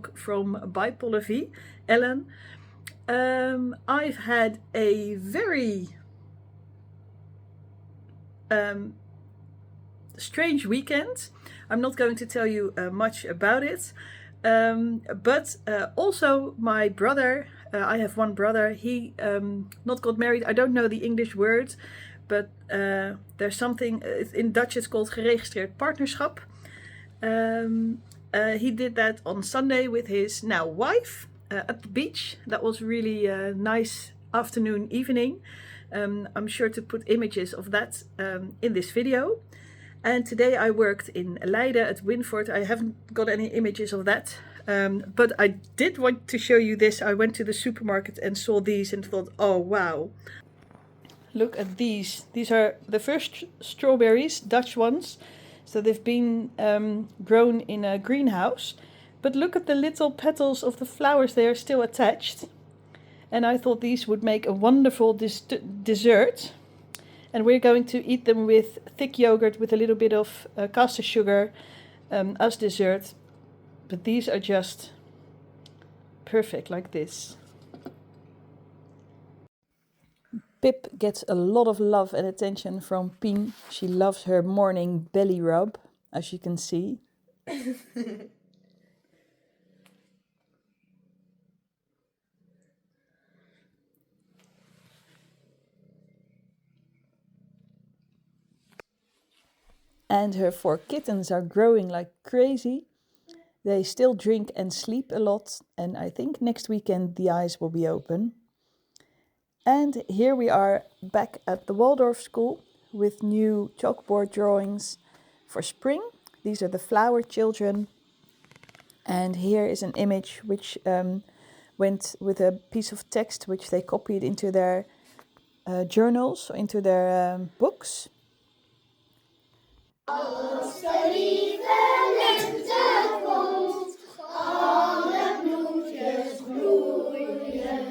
book from Bypollevie, Ellen. I've had a very strange weekend. I'm not going to tell you much about it, but also my brother, I have one brother, he not got married. I don't know the English word, but there's something, in Dutch it's called geregistreerd partnerschap. He did that on Sunday with his now wife at the beach. That was really a nice afternoon, evening. I'm sure to put images of that in this video. And today I worked in Leiden at Winford. I haven't got any images of that, but I did want to show you this. I went to the supermarket and saw these and thought, oh wow. Look at these. These are the first strawberries, Dutch ones. So they've been grown in a greenhouse. But look at the little petals of the flowers, they are still attached. And I thought these would make a wonderful dessert. And we're going to eat them with thick yogurt with a little bit of caster sugar as dessert. But these are just perfect like this. Pip gets a lot of love and attention from Pien. She loves her morning belly rub, as you can see. And her 4 kittens are growing like crazy. They still drink and sleep a lot, and I think next weekend the eyes will be open. And here we are back at the Waldorf school with new chalkboard drawings for spring. These are the flower children. And here is an image which went with a piece of text which they copied into their journals, into their books. Als de lieve lente komt, alle bloempjes bloeien.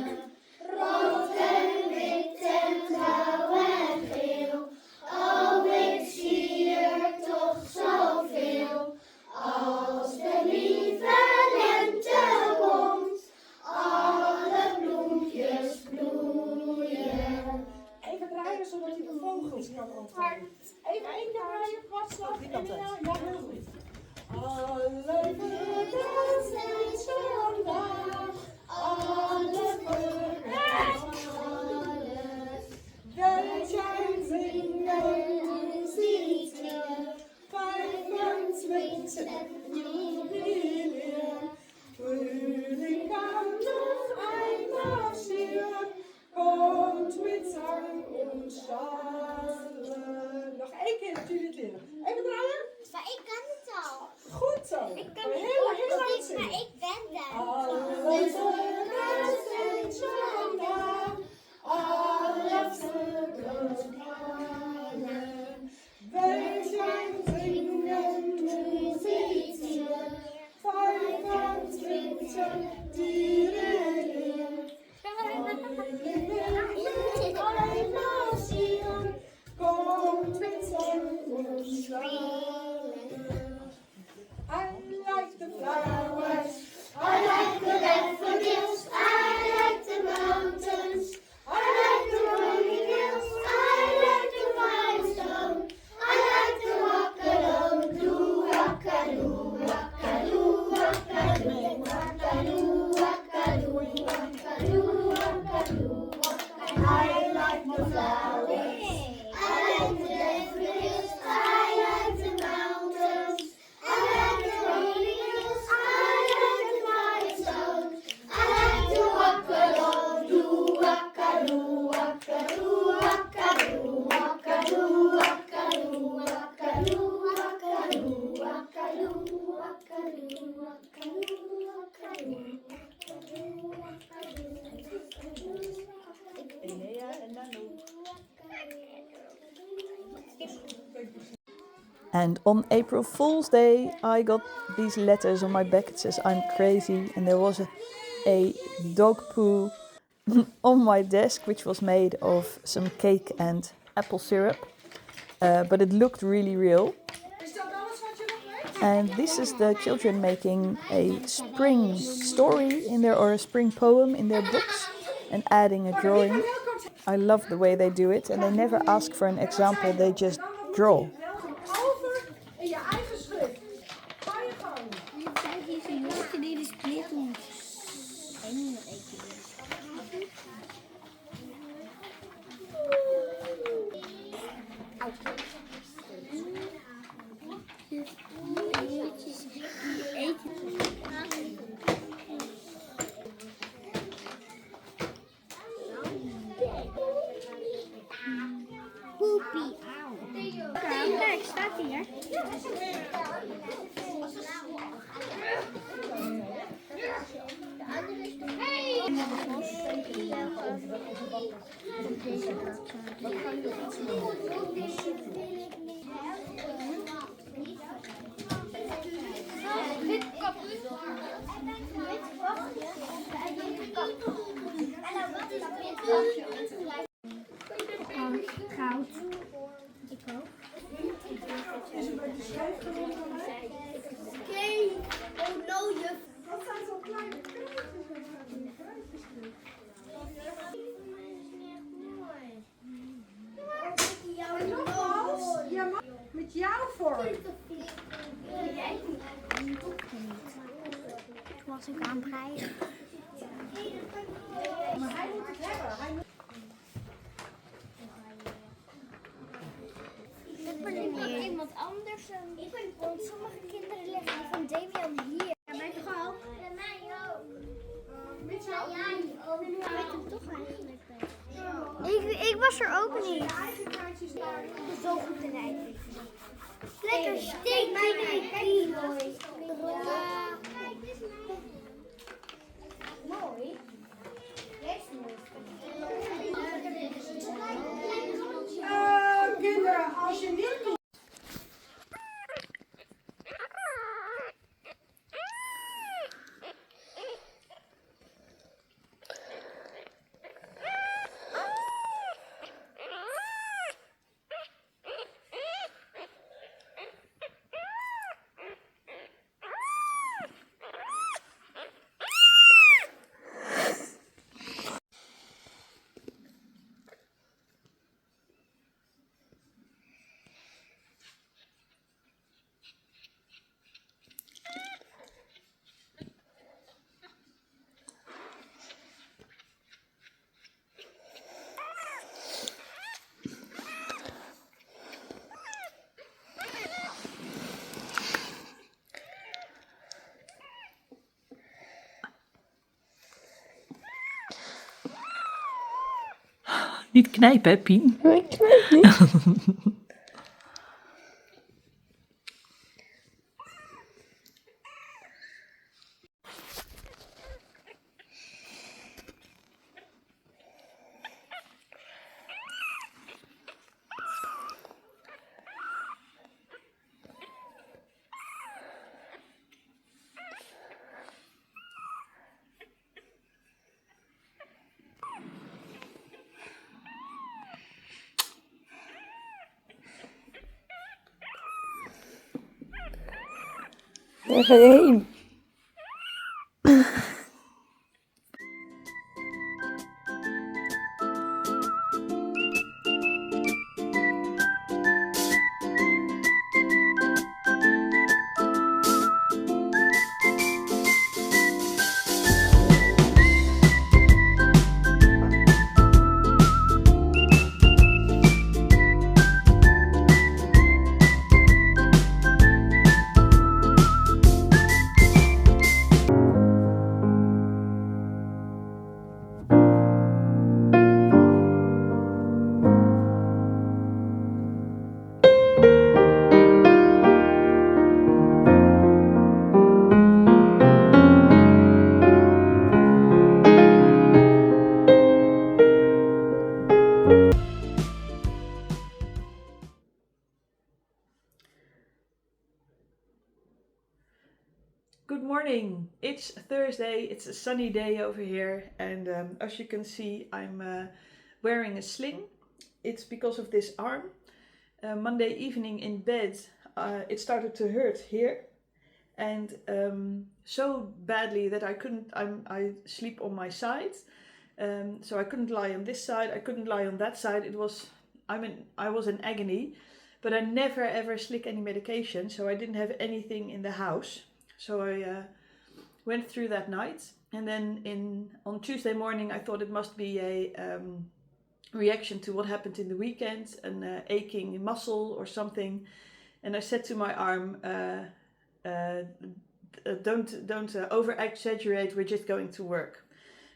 Rood en wit en blauw en geel, oh ik zie er toch zoveel. Als de lieve lente komt, alle bloempjes bloeien. Even draaien zodat je de vogels kan ontvangen. Even één keer draaien, kwartslag. Die kant uit. Ja, heel goed. Alle vogels zijn zondag, alle vogels, alles. Wij zijn zingen, muziekje, 25 jubileum. Frühling kann noch einmarschieren, kommt mit Sang und Schalen. Nog één keer natuurlijk leren. Even draaien. Maar ik kan het al. Goed zo. Ik kan het heel ook hard niet, zingen. maar ik ben daar. Alle vogels zijn zondag, alle vogels kallen. Wij zijn zingen, muziekje, 25 dieren. Komt met zon und strahlen. I like the flowers, I like the daffodils, I like the mountains, I like the rolling hills, I like the limestone, I like to walk alone, do walk-a-doo, walk-a-doo, walk-a-doo, walk-a-doo, walk-a-doo, walk-a-doo, walk-a-doo, walk-a-doo. I like the flowers, I like the daffodils, I like the mountains, I like the rolling hills, I like the limestone, I like to walk alone, do walk-a-doo, walk-a-doo, walk-a-doo, walk-a-doo, walk-a-doo, walk-a-doo, walk-a-doo, walk-a-doo, walk-a-doo, walk-a-doo, walk-a-doo. And on April Fool's Day, I got these letters on my back. It says, I'm crazy. And there was a dog poo on my desk, which was made of some cake and apple syrup. But it looked really real. Is dat alles wat je nog weet? And this is the children making a spring story in there, or a spring poem in their books, and adding a drawing. I love the way they do it, and they never ask for an example, they just draw. Over in je eigen schrift. Ga je gang. Poepie. Kijk, staat hier. Goud. Ik ook. Is een beetje scheef geworden van mij? Oké. Oh no, juf. Dat zijn zo'n kleine kruisjes. En nogmaals, je mag met jouw vorm. Was ik aan het breien. Maar hij moet het hebben. Hij moet... Iemand anders. Want sommige kinderen leggen die van Damian hier. Ja, mij toch ook? Ja, mij ook. Met jou? Ja, ik weet hem toch eigenlijk. Ik was er ook niet. Je eigen kaartjes daar. Ik ben zo goed in eigenlijk. Lekker steek mij mooi. Mooi. Kinderen, als je niet doet. Niet knijpen, hè, Pien? Ik knijp niet. Waar ga je heen? Good morning. It's Thursday. It's a sunny day over here, and as you can see, I'm wearing a sling. It's because of this arm. Monday evening in bed, it started to hurt here, and so badly that I sleep on my side. So I couldn't lie on this side, I couldn't lie on that side. I was in agony, but I never ever slick any medication, so I didn't have anything in the house. So I went through that night, and then on Tuesday morning I thought it must be a reaction to what happened in the weekend, an aching muscle or something. And I said to my arm, don't over exaggerate, we're just going to work.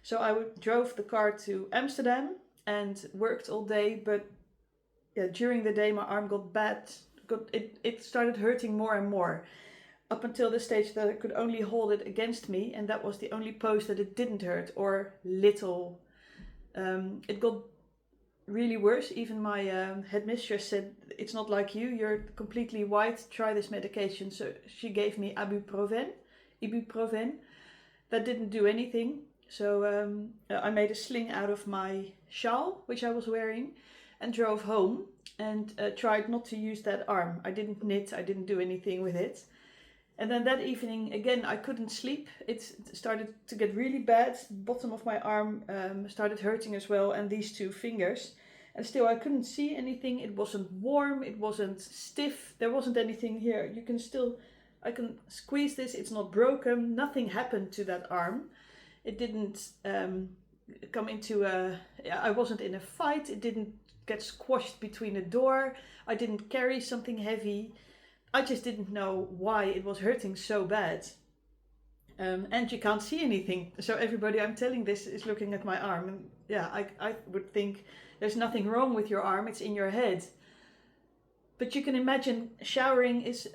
So I drove the car to Amsterdam and worked all day, but during the day my arm got bad. It started hurting more and more, up until the stage that I could only hold it against me, and that was the only pose that it didn't hurt, or little. It got really worse. Even my headmistress said, it's not like you're completely white, try this medication. So she gave me ibuprofen. That didn't do anything. So I made a sling out of my shawl, which I was wearing, and drove home and tried not to use that arm. I didn't knit, I didn't do anything with it. And then that evening, again, I couldn't sleep. It started to get really bad. The bottom of my arm started hurting as well, and these two fingers. And still I couldn't see anything. It wasn't warm, it wasn't stiff, there wasn't anything here. I can squeeze this, it's not broken. Nothing happened to that arm. It didn't come into I wasn't in a fight. It didn't get squashed between a door. I didn't carry something heavy. I just didn't know why it was hurting so bad. And you can't see anything. So everybody I'm telling this is looking at my arm. And yeah, I would think there's nothing wrong with your arm, it's in your head. But you can imagine showering is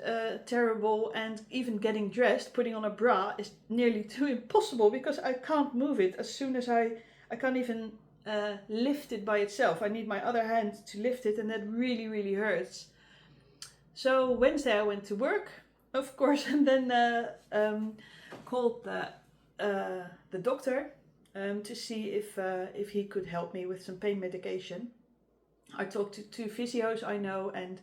terrible, and even getting dressed, putting on a bra is nearly too impossible because I can't move it. As soon as I can't even lift it by itself. I need my other hand to lift it, and that really, really hurts. So Wednesday I went to work, of course, and then called the doctor to see if he could help me with some pain medication. I talked to 2 physios I know and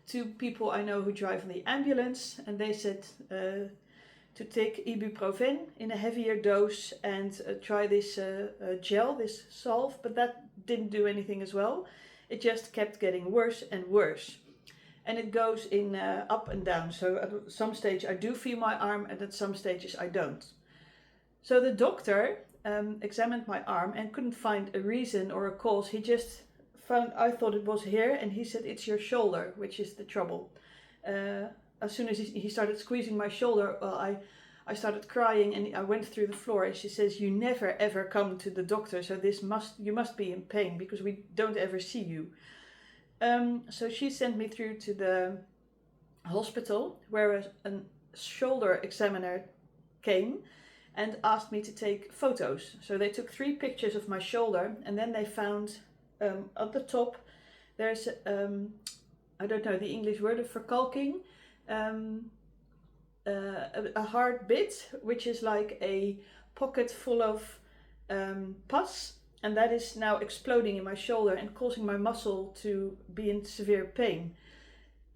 2 people I know who drive in the ambulance, and they said to take ibuprofen in a heavier dose and try this gel, this salve, but that didn't do anything as well. It just kept getting worse and worse. And it goes in up and down. So at some stage I do feel my arm, and at some stages I don't. So the doctor examined my arm and couldn't find a reason or a cause. He just found, I thought it was here, and he said it's your shoulder, which is the trouble. As soon as he started squeezing my shoulder, well, I started crying, and I went through the floor, and she says, you never ever come to the doctor, so you must be in pain because we don't ever see you. So she sent me through to the hospital, where a shoulder examiner came and asked me to take photos. So they took 3 pictures of my shoulder, and then they found at the top there's I don't know the English word for verkalking, a hard bit, which is like a pocket full of pus. And that is now exploding in my shoulder and causing my muscle to be in severe pain.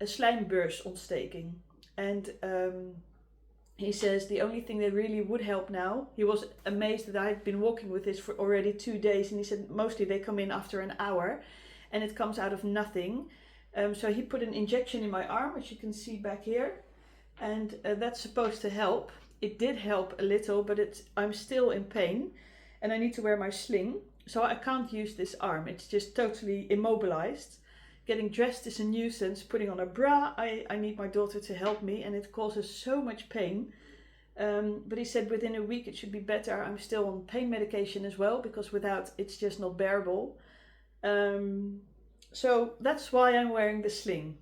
A slijmbeursontsteking. And he says the only thing that really would help now, he was amazed that I had been walking with this for already 2 days. And he said mostly they come in after an hour and it comes out of nothing. So he put an injection in my arm, as you can see back here. And that's supposed to help. It did help a little, but I'm still in pain. And I need to wear my sling. So I can't use this arm, it's just totally immobilized. Getting dressed is a nuisance, putting on a bra, I need my daughter to help me, and it causes so much pain. But he said within a week it should be better. I'm still on pain medication as well, because without it's just not bearable. So that's why I'm wearing the sling.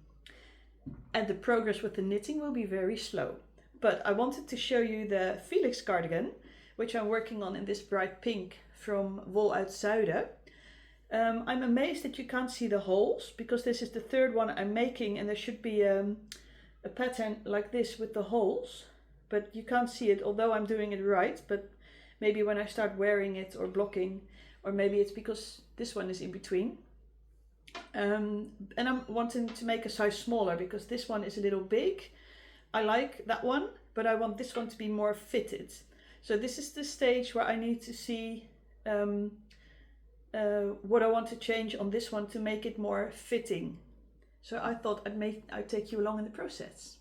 And the progress with the knitting will be very slow. But I wanted to show you the Felix cardigan, which I'm working on in this bright pink from Wol uit Zuiden. I'm amazed that you can't see the holes, because this is the 3rd one I'm making, and there should be a pattern like this with the holes, but you can't see it, although I'm doing it right. But maybe when I start wearing it or blocking, or maybe it's because this one is in between. And I'm wanting to make a size smaller because this one is a little big. I like that one, but I want this one to be more fitted. So this is the stage where I need to see what I want to change on this one to make it more fitting. So I thought I'd take you along in the process.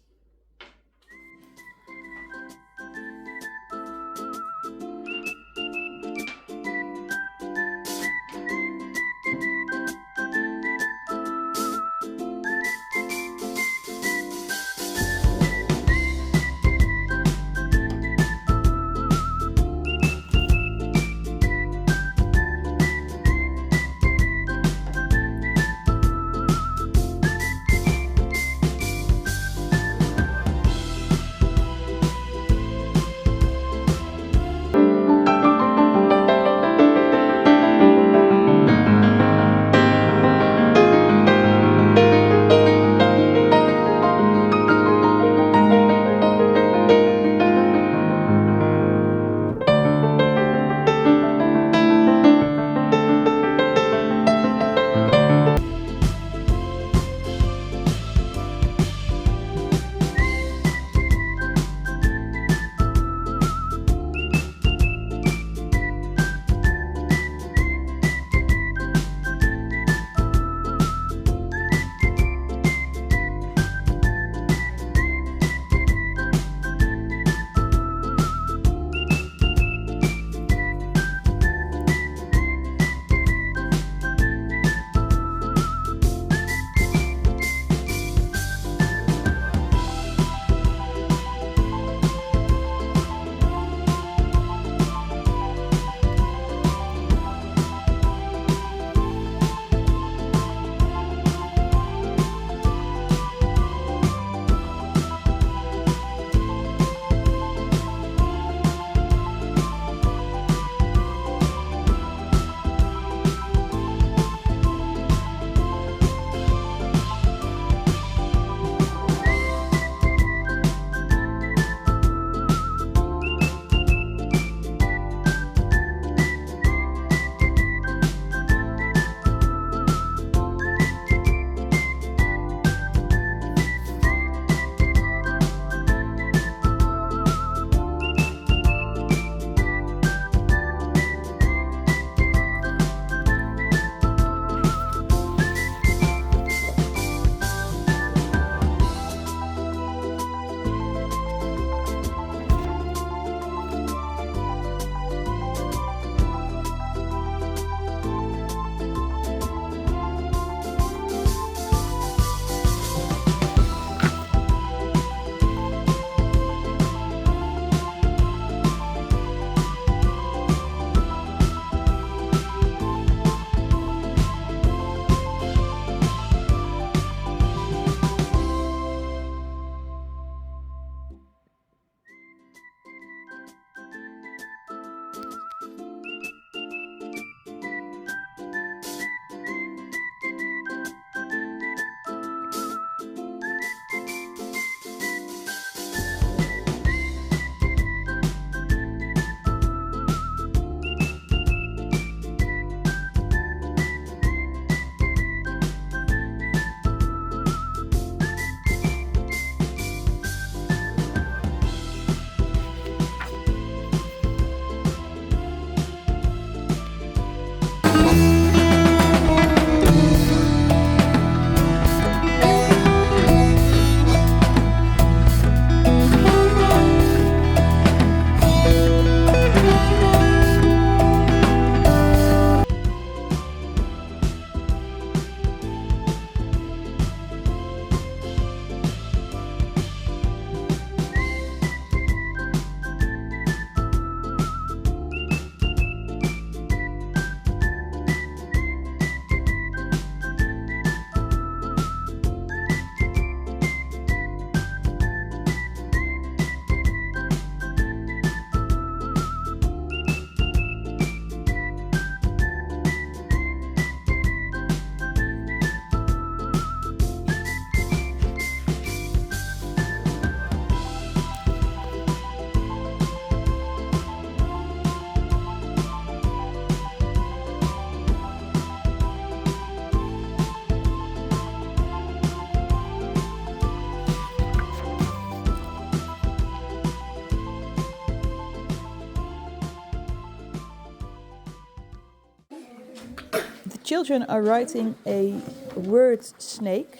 children are writing a word snake.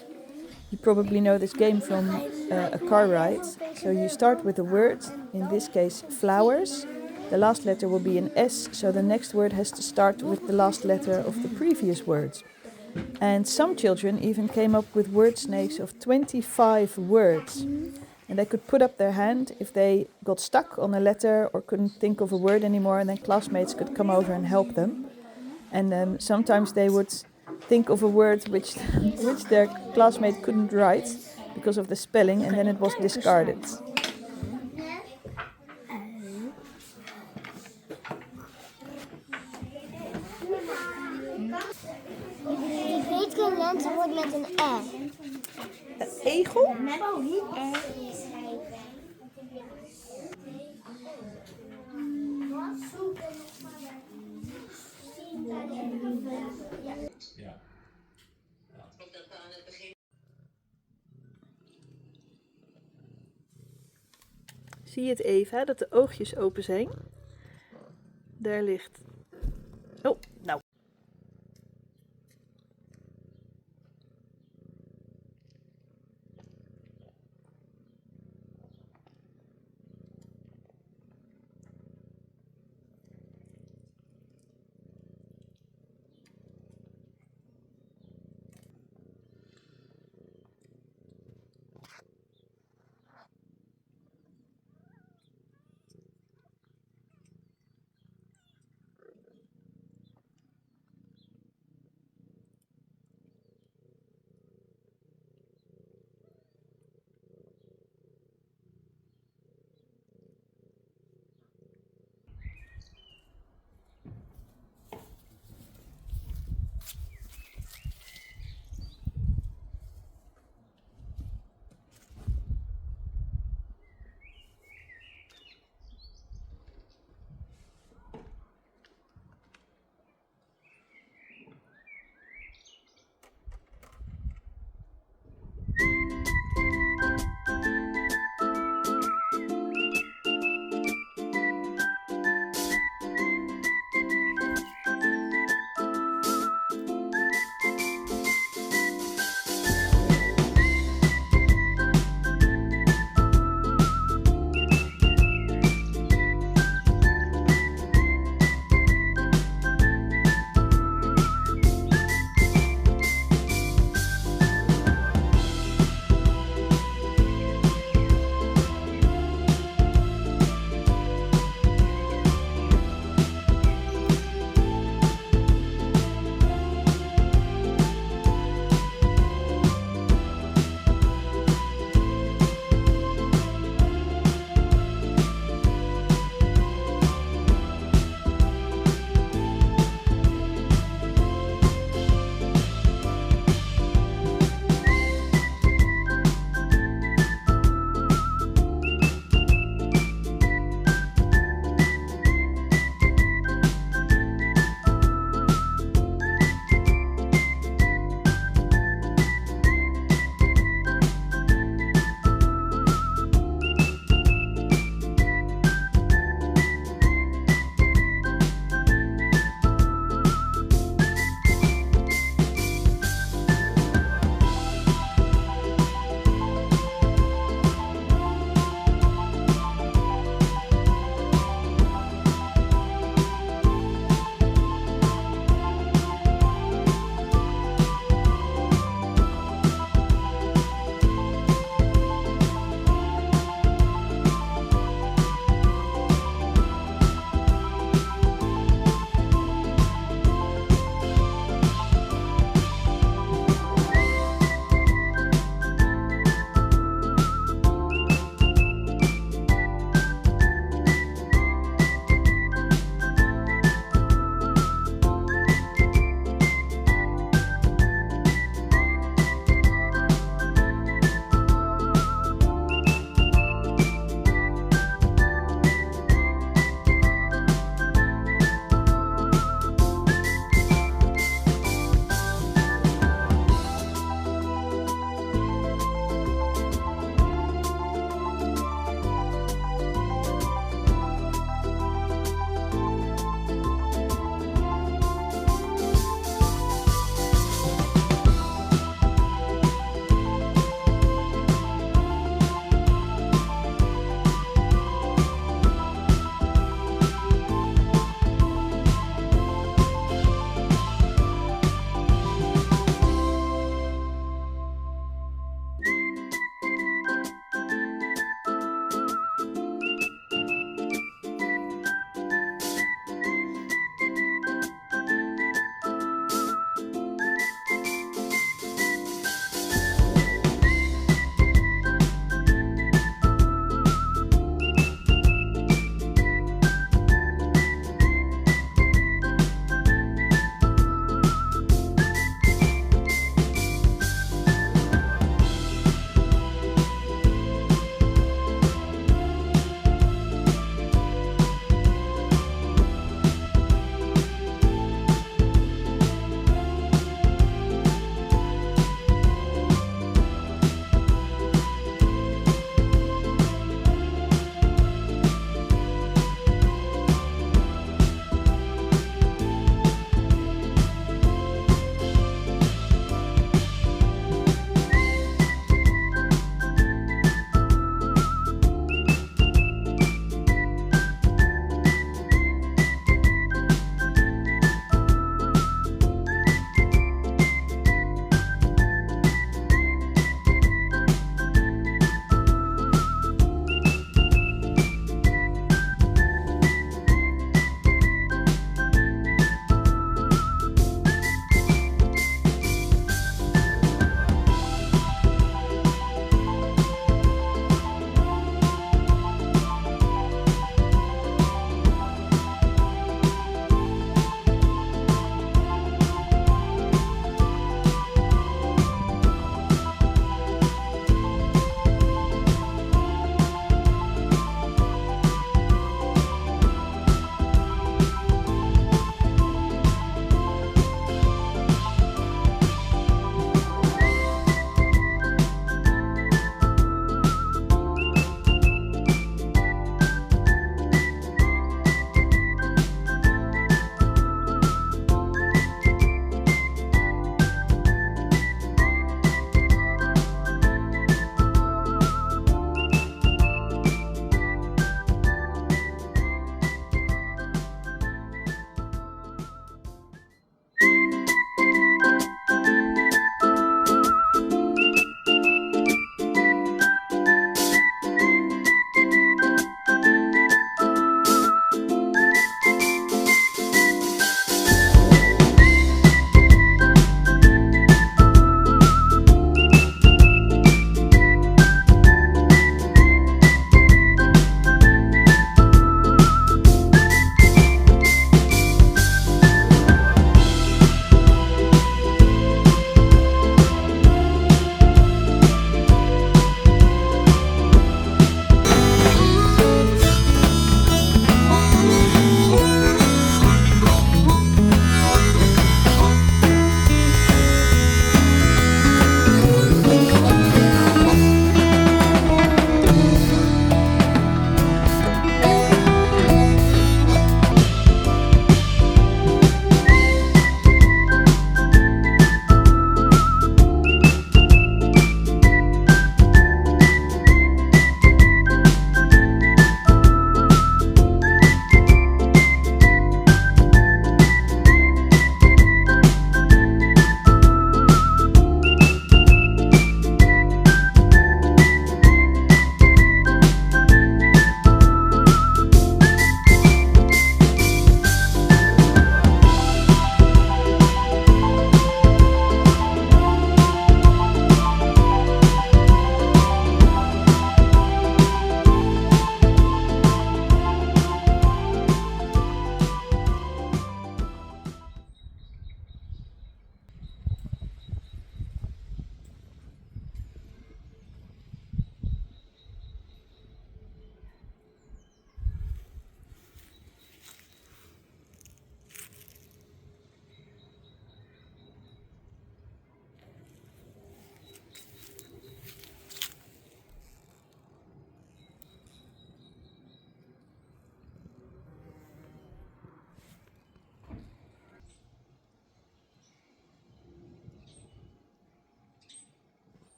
You probably know this game from a car ride. So you start with a word, in this case flowers. The last letter will be an S, so the next word has to start with the last letter of the previous word. And some children even came up with word snakes of 25 words. And they could put up their hand if they got stuck on a letter or couldn't think of a word anymore, and then classmates could come over and help them. And sometimes they would think of a word which their classmate couldn't write because of the spelling, and then it was discarded. Ik weet geen lentewoord met een R. Een egel? Zie je het even, hè, dat de oogjes open zijn? Daar ligt... Oh, nou.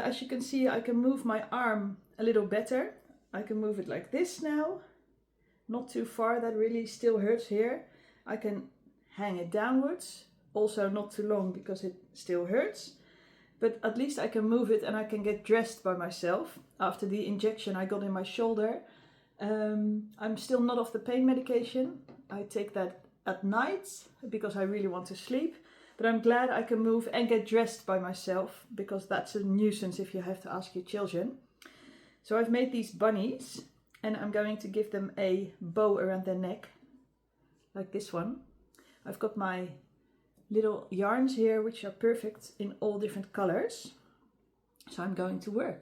as you can see, I can move my arm a little better. I can move it like this now, not too far, that really still hurts here. I can hang it downwards, also not too long because it still hurts. But at least I can move it and I can get dressed by myself. After the injection I got in my shoulder, I'm still not off the pain medication. I take that at night because I really want to sleep. But I'm glad I can move and get dressed by myself, because that's a nuisance if you have to ask your children. So I've made these bunnies and I'm going to give them a bow around their neck, like this one. I've got my little yarns here, which are perfect in all different colors. So I'm going to work.